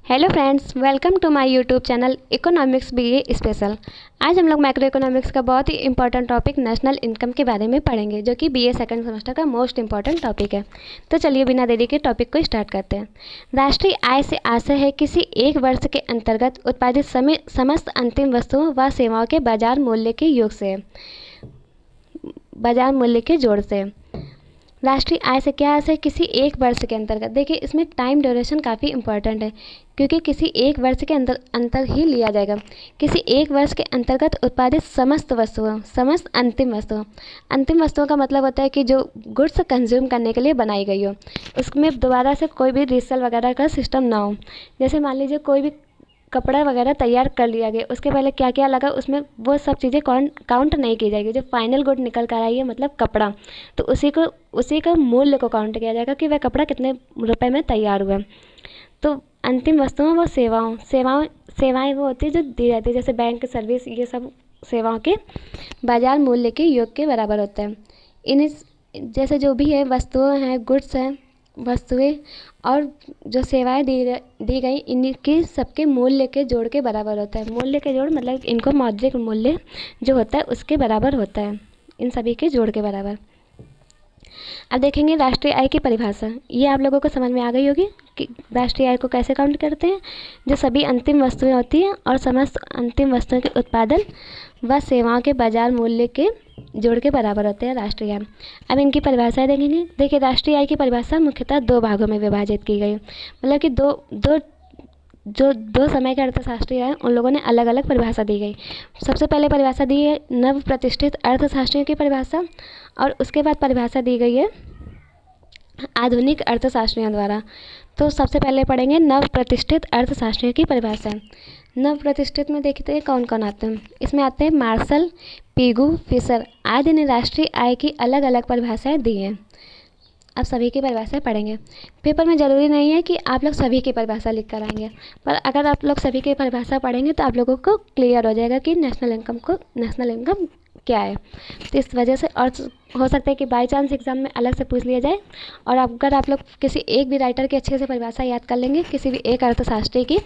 Hello friends, welcome to my YouTube channel economics BA special. आज हम लोग macroeconomics का बहुत ही इंपॉर्टेंट टॉपिक नेशनल इनकम के बारे में पढ़ेंगे, जो कि बीए सेकंड सेमेस्टर का मोस्ट इंपॉर्टेंट टॉपिक है। तो चलिए बिना देरी के टॉपिक को स्टार्ट करते हैं। राष्ट्रीय आय से आशय है किसी एक वर्ष के अंतर्गत उत्पादित समस्त अंतिम वस्तुओं व सेवाओं के बाजार मूल्य के योग से, बाजार मूल्य के जोड़ से। राष्ट्रीय आय से क्या आशय है? किसी एक वर्ष के अंतर्गत। देखिए, इसमें टाइम ड्यूरेशन काफ़ी इंपॉर्टेंट है, क्योंकि किसी एक वर्ष के अंतर ही लिया जाएगा। किसी एक वर्ष के अंतर्गत उत्पादित समस्त वस्तुओं, समस्त अंतिम वस्तुओं का मतलब होता है कि जो गुड्स कंज्यूम करने के लिए बनाई गई हो, उसमें दोबारा से कोई भी रीसेल वगैरह का सिस्टम ना हो। जैसे मान लीजिए कोई भी कपड़ा वगैरह तैयार कर लिया गया, उसके पहले क्या क्या लगा उसमें, वो सब चीज़ें काउंट नहीं की जाएगी। जो फाइनल गुड निकल कर आई है, मतलब कपड़ा, तो उसी का मूल्य को काउंट किया जाएगा कि वह कपड़ा कितने रुपए में तैयार हुआ। तो अंतिम वस्तुओं व सेवाएं वो होती है जो दी जाती है, जैसे बैंक सर्विस, ये सब सेवाओं के बाजार मूल्य के योग के बराबर होता है। इन्हें जैसे जो भी है वस्तुएं हैं, गुड्स हैं, वस्तुएं और जो सेवाएं दी गई, इनकी सबके मूल्य के जोड़ के बराबर होता है। मूल्य के जोड़ मतलब इनको मौद्रिक मूल्य जो होता है उसके बराबर होता है, इन सभी के जोड़ के बराबर। अब देखेंगे राष्ट्रीय आय की परिभाषा। ये आप लोगों को समझ में आ गई होगी कि राष्ट्रीय आय को कैसे काउंट करते हैं। जो सभी अंतिम वस्तुएं होती हैं और समस्त अंतिम वस्तुओं के उत्पादन व सेवाओं के बाजार मूल्य के जोड़ के बराबर होते हैं राष्ट्रीय आय। अब इनकी परिभाषाएं देखेंगे। देखिए, राष्ट्रीय आय की परिभाषा मुख्यतः दो भागों में विभाजित की गई, मतलब कि दो समय के अर्थशास्त्री हैं, उन लोगों ने अलग अलग परिभाषा दी गई। सबसे पहले परिभाषा दी है नव प्रतिष्ठित अर्थशास्त्रियों की परिभाषा, और उसके बाद परिभाषा दी गई है आधुनिक अर्थशास्त्रियों द्वारा। तो सबसे पहले पढ़ेंगे नव प्रतिष्ठित अर्थशास्त्रियों की परिभाषा। नव प्रतिष्ठित में देखते हैं कौन कौन आते हैं। इसमें आते हैं मार्शल, पीगू, फिशर आदि ने राष्ट्रीय आय की अलग अलग परिभाषाएं दी हैं। अब सभी की परिभाषा पढ़ेंगे। पेपर में ज़रूरी नहीं है कि आप लोग सभी की परिभाषा लिख कर आएंगे, पर अगर आप लोग सभी की परिभाषा पढ़ेंगे तो आप लोगों को क्लियर हो जाएगा कि नेशनल इनकम क्या है। तो इस वजह से, और हो सकता है कि बाई चांस एग्जाम में अलग से पूछ लिया जाए, और अगर आप लोग किसी एक भी राइटर की अच्छे से परिभाषा याद कर लेंगे, किसी भी एक अर्थशास्त्री की,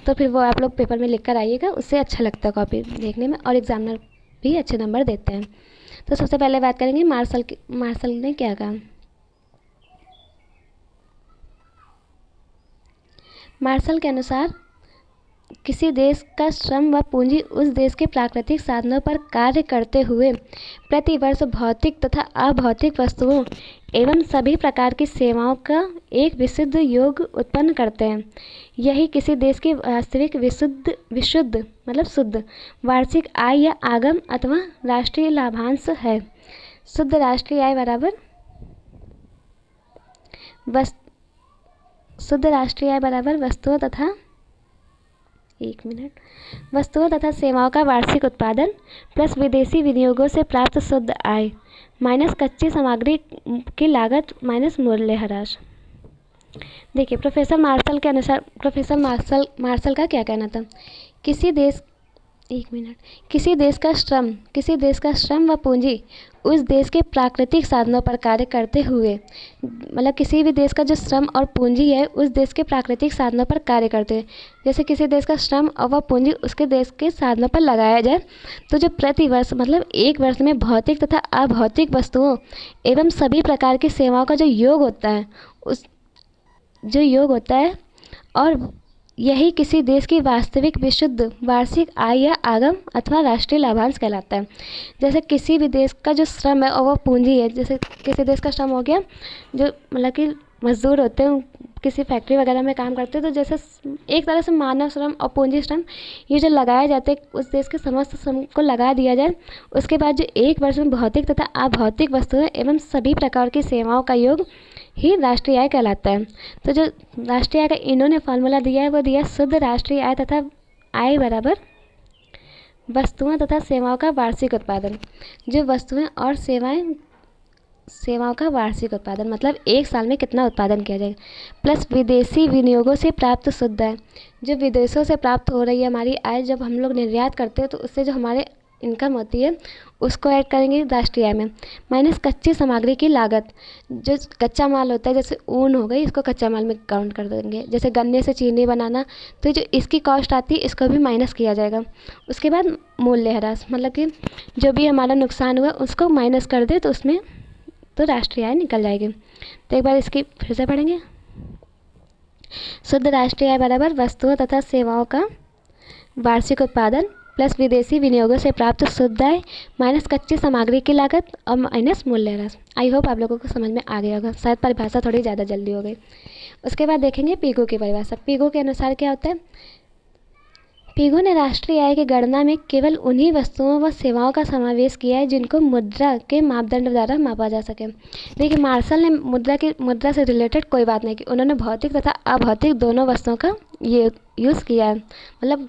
तो फिर वो आप लोग पेपर में लिख कर आइएगा। उससे अच्छा लगता है कॉपी देखने में, और एग्जामिनर भी अच्छे नंबर देते हैं। तो सबसे पहले बात करेंगे मार्शल ने क्या कहा। मार्शल के अनुसार किसी देश का श्रम व पूंजी उस देश के प्राकृतिक साधनों पर कार्य करते हुए प्रति वर्ष भौतिक तथा अभौतिक वस्तुओं एवं सभी प्रकार की सेवाओं का एक विशुद्ध योग उत्पन्न करते हैं। यही किसी देश की वास्तविक विशुद्ध मतलब शुद्ध वार्षिक आय या आगम अथवा राष्ट्रीय लाभांश है। शुद्ध राष्ट्रीय आय बराबर वस्तुओं तथा सेवाओं का वार्षिक उत्पादन प्लस विदेशी विनियोगों से प्राप्त शुद्ध आय माइनस कच्ची सामग्री की लागत माइनस मूल्यह्रास। देखिए, प्रोफेसर मार्शल का क्या कहना था। किसी देश का श्रम व पूंजी उस देश के प्राकृतिक साधनों पर कार्य करते हुए, मतलब किसी भी देश का जो श्रम और पूंजी है उस देश के प्राकृतिक साधनों पर कार्य करते हैं। जैसे किसी देश का श्रम और वह पूंजी उसके देश के साधनों पर लगाया जाए, तो जो प्रति वर्ष मतलब एक वर्ष में भौतिक तथा अभौतिक वस्तुओं एवं सभी प्रकार की सेवाओं का जो योग होता है, और यही किसी देश की वास्तविक विशुद्ध वार्षिक आय या आगम अथवा राष्ट्रीय लाभांश कहलाता है। जैसे किसी भी देश का जो श्रम है और वो पूंजी है, जैसे किसी देश का श्रम हो गया, जो मतलब कि मजदूर होते हैं, किसी फैक्ट्री वगैरह में काम करते हैं, तो जैसे एक तरह से मानव श्रम और पूंजी श्रम ये जो लगाए जाते हैं, उस देश के समस्त श्रम को लगा दिया जाए, उसके बाद जो एक वर्ष में भौतिक तथा अभौतिक वस्तुएं एवं सभी प्रकार की सेवाओं का योग ही राष्ट्रीय आय कहलाता है। तो जो राष्ट्रीय आय का इन्होंने फार्मूला दिया है, वो दिया शुद्ध राष्ट्रीय आय तथा आय बराबर वस्तुओं तथा सेवाओं का वार्षिक उत्पादन। जो वस्तुएं और सेवाओं का वार्षिक उत्पादन मतलब एक साल में कितना उत्पादन किया जाएगा, प्लस विदेशी विनियोगों से प्राप्त शुद्ध आय। जो विदेशों से प्राप्त हो रही है हमारी आय, जब हम लोग निर्यात करते हैं तो उससे जो हमारे इनकम होती है उसको ऐड करेंगे राष्ट्रीय आय में, माइनस कच्ची सामग्री की लागत, जो कच्चा माल होता है जैसे ऊन हो गई, इसको कच्चा माल में काउंट कर देंगे। जैसे गन्ने से चीनी बनाना, तो जो इसकी कॉस्ट आती है इसको भी माइनस किया जाएगा। उसके बाद मूल्यह्रास, मतलब कि जो भी हमारा नुकसान हुआ उसको माइनस कर दे तो उसमें तो राष्ट्रीय आय निकल जाएगी। तो एक बार इसकी फिर से पढ़ेंगे। शुद्ध राष्ट्रीय आय बराबर वस्तुओं तथा सेवाओं का वार्षिक उत्पादन प्लस विदेशी विनियोगों से प्राप्त शुद्ध आय माइनस कच्ची सामग्री की लागत और माइनस मूल्यह्रास। आई होप आप लोगों को समझ में आ गया होगा, शायद परिभाषा थोड़ी ज़्यादा जल्दी हो गई। उसके बाद देखेंगे पीगू की परिभाषा। पीगू के अनुसार क्या होता है? पीगू ने राष्ट्रीय आय की गणना में केवल उन्हीं वस्तुओं व सेवाओं का समावेश किया है जिनको मुद्रा के मापदंड द्वारा मापा जा सके। देखिए, मार्शल ने मुद्रा से रिलेटेड कोई बात नहीं की, उन्होंने भौतिक तथा अभौतिक दोनों वस्तुओं का ये यूज़ किया है, मतलब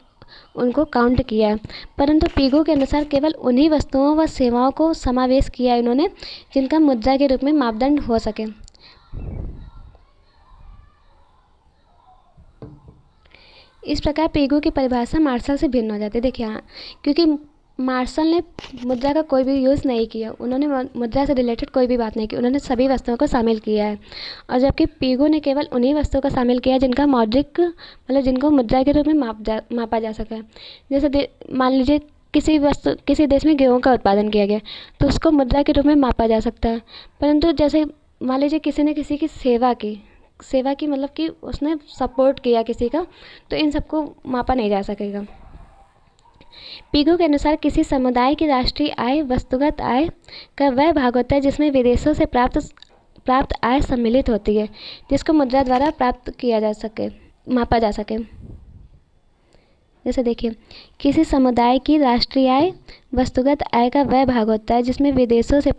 उनको काउंट किया है। परंतु पीगू के अनुसार केवल उन्हीं वस्तुओं व सेवाओं को समावेश किया है इन्होंने जिनका मुद्रा के रूप में मापदंड हो सके। इस प्रकार पीगू की परिभाषा मार्शल से भिन्न हो जाती है। देखिए, हाँ, क्योंकि मार्शल ने मुद्रा का कोई भी यूज़ नहीं किया, उन्होंने मुद्रा से रिलेटेड कोई भी बात नहीं की, उन्होंने सभी वस्तुओं को शामिल किया है। और जबकि पीगू ने केवल उन्हीं वस्तुओं को शामिल किया जिनका मौद्रिक, मतलब जिनको मुद्रा के रूप में मापा जा सके। जैसे मान लीजिए किसी देश में गेहूँ का उत्पादन किया गया तो उसको मुद्रा के रूप में मापा जा सकता है। परंतु जैसे मान लीजिए किसी ने किसी की सेवा की मतलब कि उसने सपोर्ट किया किसी का, तो इन सबको मापा नहीं जा सकेगा। पीगू के अनुसार किसी समुदाय की राष्ट्रीय आय वस्तुगत आय का वह भाग होता है जिसमें विदेशों से प्राप्त आय सम्मिलित होती है, जिसको मुद्रा द्वारा प्राप्त किया जा सके, मापा जा सके। जैसे देखिए, किसी समुदाय की राष्ट्रीय आय वस्तुगत आय का वह भाग होता है जिसमें विदेशों से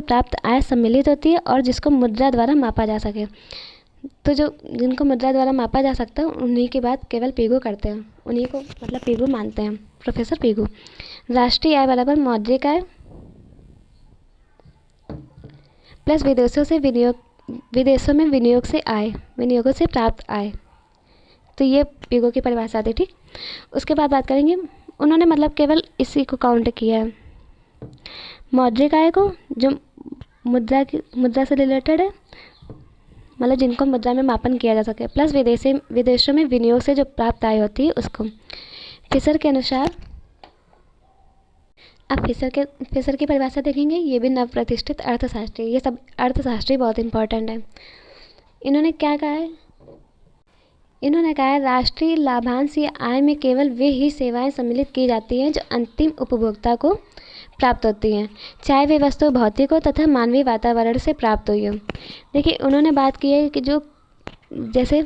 प्राप्त आय सम्मिलित होती है और जिसको मुद्रा द्वारा मापा जा सके। तो जिनको मुद्रा द्वारा मापा जा सकता है उन्हीं की बात केवल पीगू करते हैं, उन्हीं को मतलब पीगू मानते हैं, प्रोफेसर पीगू। राष्ट्रीय आय बराबर मौद्रिक आय प्लस विदेशों में विनियोगों से प्राप्त आय। तो ये पीगू की परिभाषा थी, ठीक। उसके बाद बात करेंगे, उन्होंने मतलब केवल इसी को काउंट किया है, मौद्रिक आय को, जो मुद्रा से रिलेटेड है, मतलब जिनको मुद्रा में मापन किया जा सके, प्लस विदेशों में विनियोग से जो प्राप्त आय होती है उसको। फिशर के अनुसार, अब फिशर की परिभाषा देखेंगे, ये भी नव प्रतिष्ठित अर्थशास्त्री, ये सब अर्थशास्त्री बहुत इंपॉर्टेंट है। इन्होंने क्या कहा है? इन्होंने कहा है राष्ट्रीय लाभांश या आय में केवल वे ही सेवाएं सम्मिलित की जाती हैं जो अंतिम उपभोक्ता को प्राप्त होती हैं, चाहे वे वस्तु भौतिक हो तथा मानवीय वातावरण से प्राप्त हुई हो। देखिए, उन्होंने बात की है कि जो जैसे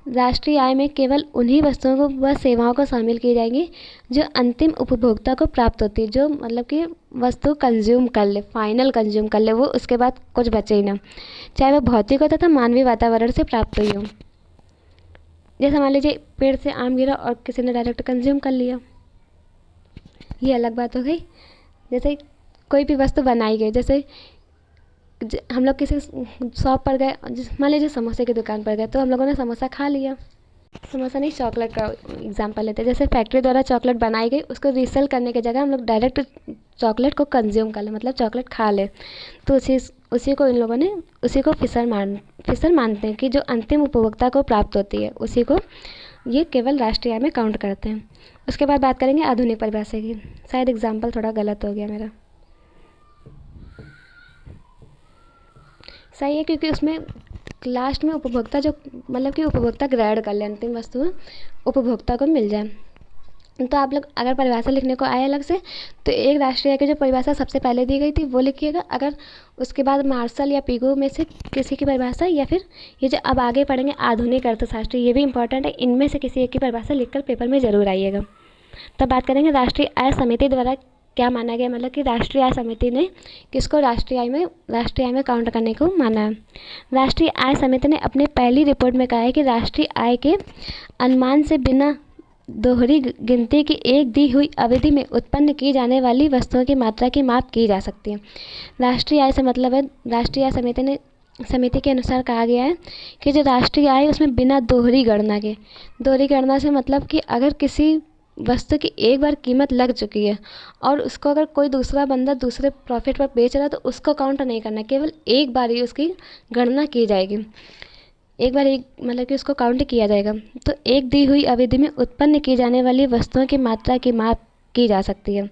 राष्ट्रीय आय में केवल उन्हीं वस्तुओं को व सेवाओं को शामिल की जाएंगी जो अंतिम उपभोक्ता को प्राप्त होती है, जो मतलब कि वस्तु कंज्यूम कर ले, फाइनल कंज्यूम कर ले, वो उसके बाद कुछ बचे ही ना, चाहे वो भौतिक हो तथा मानवीय वातावरण से प्राप्त हुई हो। जैसे मान लीजिए पेड़ से आम गिरा और किसी ने डायरेक्ट कंज्यूम कर लिया, ये अलग बात हो गई। जैसे कोई भी वस्तु बनाई गई, जैसे हम लोग किसी शॉप पर गए, मान लीजिए समोसे की दुकान पर गए, तो हम लोगों ने समोसा खा लिया, समोसा नहीं चॉकलेट का एग्जांपल लेते हैं। जैसे फैक्ट्री द्वारा चॉकलेट बनाई गई, उसको रीसेल करने की जगह हम लोग डायरेक्ट चॉकलेट को कंज्यूम कर ले, मतलब चॉकलेट खा ले, तो उसी को इन लोगों ने उसी को फिशर मानते हैं कि जो अंतिम उपभोक्ता को प्राप्त होती है उसी को ये केवल राष्ट्रीय आय में काउंट करते हैं। उसके बाद बात करेंगे आधुनिक परिभाषा की। शायद एग्जाम्पल थोड़ा गलत हो गया मेरा, सही है, क्योंकि उसमें लास्ट में उपभोक्ता जो मतलब कि उपभोक्ता ग्रहण कर ले, अंतिम वस्तु उपभोक्ता को मिल जाए। तो आप लोग अगर परिभाषा लिखने को आए अलग से, तो एक राष्ट्रीय आय की जो परिभाषा सबसे पहले दी गई थी वो लिखिएगा। अगर उसके बाद मार्शल या पीगू में से किसी की परिभाषा, या फिर ये जो अब आगे पढ़ेंगे आधुनिक अर्थशास्त्री, ये भी इंपॉर्टेंट है, इनमें से किसी एक की परिभाषा लिखकर पेपर में ज़रूर आइएगा। तब बात करेंगे राष्ट्रीय आय समिति द्वारा क्या माना गया, मतलब कि राष्ट्रीय आय समिति ने किसको राष्ट्रीय आय में काउंट करने को माना है। राष्ट्रीय आय समिति ने अपने पहली रिपोर्ट में कहा है कि राष्ट्रीय आय के अनुमान से बिना दोहरी गिनती की एक दी हुई अवधि में उत्पन्न की जाने वाली वस्तुओं की मात्रा की माप की जा सकती है। राष्ट्रीय आय से मतलब है, राष्ट्रीय आय समिति के अनुसार कहा गया है कि जो राष्ट्रीय आय उसमें बिना दोहरी गणना से मतलब कि अगर किसी वस्तु की एक बार कीमत लग चुकी है और उसको अगर कोई दूसरा बंदा दूसरे प्रॉफिट पर बेच रहा है तो उसको काउंट नहीं करना, केवल एक बार ही उसकी गणना की जाएगी, एक बार एक मतलब कि उसको काउंट किया जाएगा। तो एक दी हुई अवधि में उत्पन्न की जाने वाली वस्तुओं की मात्रा की माप की जा सकती है।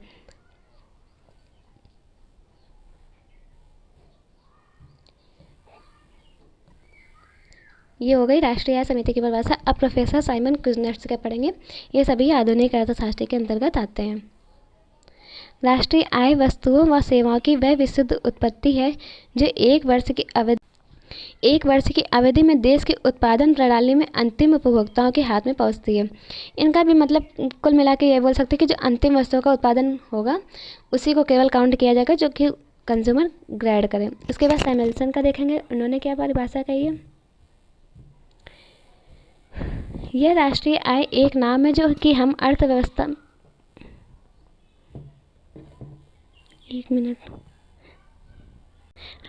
ये हो गई राष्ट्रीय आय समिति की परिभाषा। अब प्रोफेसर साइमन कुजनेट्स के पढ़ेंगे। ये सभी आधुनिक अर्थशास्त्र के अंतर्गत आते हैं। राष्ट्रीय आय वस्तुओं व सेवाओं की वह विशुद्ध उत्पत्ति है जो एक वर्ष की अवधि में देश की उत्पादन प्रणाली में अंतिम उपभोक्ताओं के हाथ में पहुंचती है। इनका भी मतलब कुल मिला के ये बोल सकते हैं कि जो अंतिम वस्तुओं का उत्पादन होगा उसी को केवल काउंट किया जाएगा जो कि कंज्यूमर ग्रैड करें। उसके बाद सैमुअल्सन का देखेंगे, उन्होंने क्या परिभाषा कही है। यह राष्ट्रीय आय एक नाम है जो कि हम अर्थव्यवस्था, एक मिनट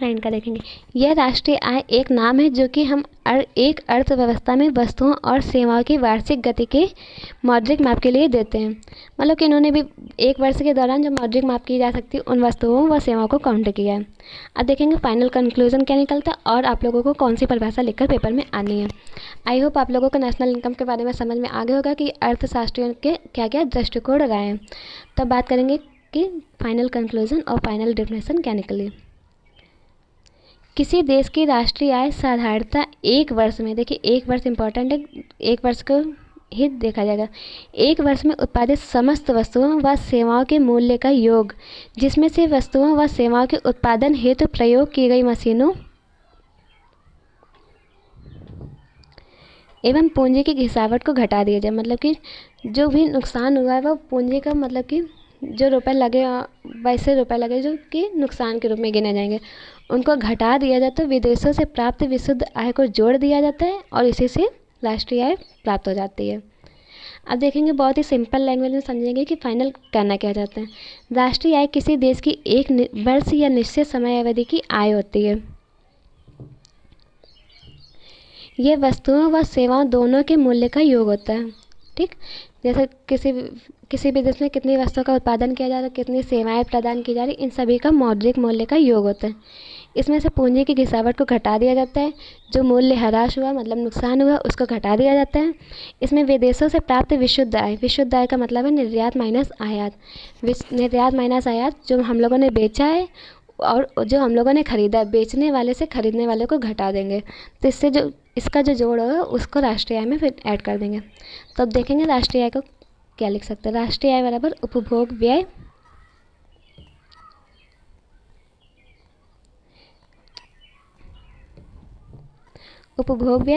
लाइन का देखेंगे। यह राष्ट्रीय आय एक नाम है जो कि हम एक अर्थव्यवस्था में वस्तुओं और सेवाओं की वार्षिक गति के मौद्रिक माप के लिए देते हैं। मतलब कि इन्होंने भी एक वर्ष के दौरान जो मौद्रिक माप की जा सकती है उन वस्तुओं व सेवाओं को काउंट किया है। अब देखेंगे फाइनल कंक्लूजन क्या निकलता है और आप लोगों को कौन सी परिभाषा लिखकर पेपर में आनी है। आई होप आप लोगों को नेशनल इनकम के बारे में समझ में आ गया होगा कि अर्थशास्त्रियों के क्या क्या दृष्टिकोण रहे हैं। तब बात करेंगे कि फाइनल कंक्लूजन और फाइनल डेफिनेशन क्या निकली। किसी देश की राष्ट्रीय आय साधारणतः एक वर्ष में, देखिए एक वर्ष इंपॉर्टेंट है, एक वर्ष को ही देखा जाएगा, एक वर्ष में उत्पादित समस्त वस्तुओं व सेवाओं के मूल्य का योग, जिसमें से वस्तुओं व सेवाओं के उत्पादन हेतु प्रयोग की गई मशीनों एवं पूंजी की घिसावट को घटा दिया जाए। मतलब कि जो भी नुकसान हुआ है वो पूंजी का, मतलब कि जो रुपए लगे वैसे रुपए लगे जो कि नुकसान के रूप में गिने जाएंगे, उनको घटा दिया जाता है। विदेशों से प्राप्त विशुद्ध आय को जोड़ दिया जाता है और इसी से राष्ट्रीय आय प्राप्त हो जाती है। अब देखेंगे बहुत ही सिंपल लैंग्वेज में समझेंगे कि फाइनल कहना क्या चाहते हैं। राष्ट्रीय आय किसी देश की एक वर्ष या निश्चित समय अवधि की आय होती है। यह वस्तुओं व सेवाओं दोनों के मूल्य का योग होता है। ठीक, जैसे किसी भी देश में कितनी वस्तुओं का उत्पादन किया जा रहा है, कितनी सेवाएं प्रदान की जा रही, इन सभी का मौद्रिक मूल्य का योग होता है। इसमें से पूंजी की घिसावट को घटा दिया जाता है, जो मूल्य ह्रास हुआ मतलब नुकसान हुआ उसको घटा दिया जाता है। इसमें विदेशों से प्राप्त विशुद्ध आय का मतलब है निर्यात माइनस आयात। निर्यात माइनस आयात, जो हम लोगों ने बेचा है और जो हम लोगों ने खरीदा है, बेचने वाले से खरीदने वाले को घटा देंगे, तो इससे जो इसका जो जोड़ होगा उसको राष्ट्रीय आय में फिर ऐड कर देंगे। तो अब देखेंगे राष्ट्रीय आय को क्या लिख सकते हैं। राष्ट्रीय आय बराबर उपभोग व्यय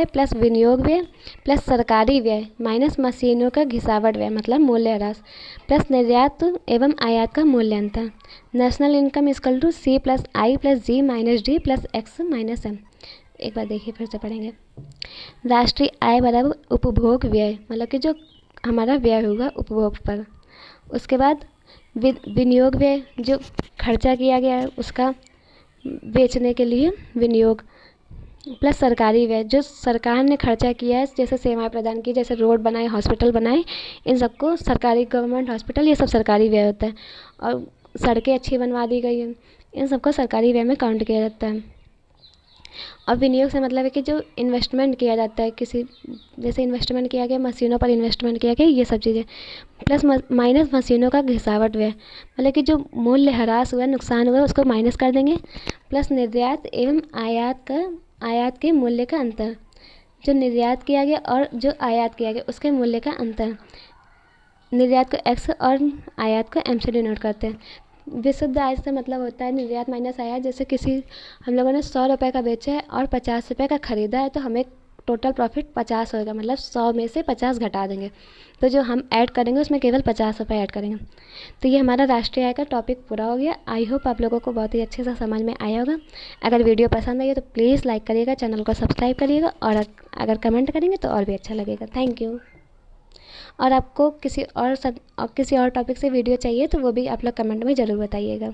प्लस विनियोग व्यय प्लस सरकारी व्यय माइनस मशीनों का घिसावट व्यय मतलब मूल्य ह्रास प्लस निर्यात एवं आयात का मूल्य अंतर। National income equal to C plus I plus G minus D plus X minus M. एक बार देखिए फिर से पढ़ेंगे। राष्ट्रीय आय बराबर उपभोग व्यय मतलब कि जो हमारा व्यय होगा उपभोग पर, उसके बाद विनियोग व्यय जो खर्चा किया गया है उसका बेचने के लिए विनियोग, प्लस सरकारी व्यय जो सरकार ने खर्चा किया है, जैसे सेवाएं प्रदान की, जैसे रोड बनाए, हॉस्पिटल बनाए, इन सबको सरकारी, गवर्नमेंट हॉस्पिटल, ये सब सरकारी व्यय होता है। और सड़कें अच्छी बनवा दी गई हैं, इन सबको सरकारी व्यय में काउंट किया जाता है। और विनियोग से मतलब है कि जो इन्वेस्टमेंट किया जाता है, किसी जैसे इन्वेस्टमेंट किया गया, मशीनों पर इन्वेस्टमेंट किया गया, ये सब चीज़ें, प्लस माइनस मशीनों का घिसावट व्यय मतलब कि जो मूल्य ह्रास हुआ, नुकसान हुआ, उसको माइनस कर देंगे, प्लस निर्यात एवं आयात के मूल्य का अंतर, जो निर्यात किया गया और जो आयात किया गया उसके मूल्य का अंतर। निर्यात को x और आयात को m से डिनोट करते हैं। विशुद्ध आय से मतलब होता है निर्यात माइनस आयात। जैसे किसी हम लोगों ने 100 रुपये का बेचा है और 50 रुपये का ख़रीदा है, तो हमें टोटल प्रॉफिट 50 होगा, मतलब 100 में से 50 घटा देंगे, तो जो हम ऐड करेंगे उसमें केवल 50 रुपये ऐड करेंगे। तो ये हमारा राष्ट्रीय आय का टॉपिक पूरा हो गया। आई होप आप लोगों को बहुत ही अच्छे से समझ में आया होगा। अगर वीडियो पसंद आई तो प्लीज़ लाइक करिएगा, चैनल को सब्सक्राइब करिएगा और अगर कमेंट करेंगे तो और भी अच्छा लगेगा। Thank you. और आपको किसी और टॉपिक से वीडियो चाहिए तो वो भी आप लोग कमेंट में ज़रूर बताइएगा।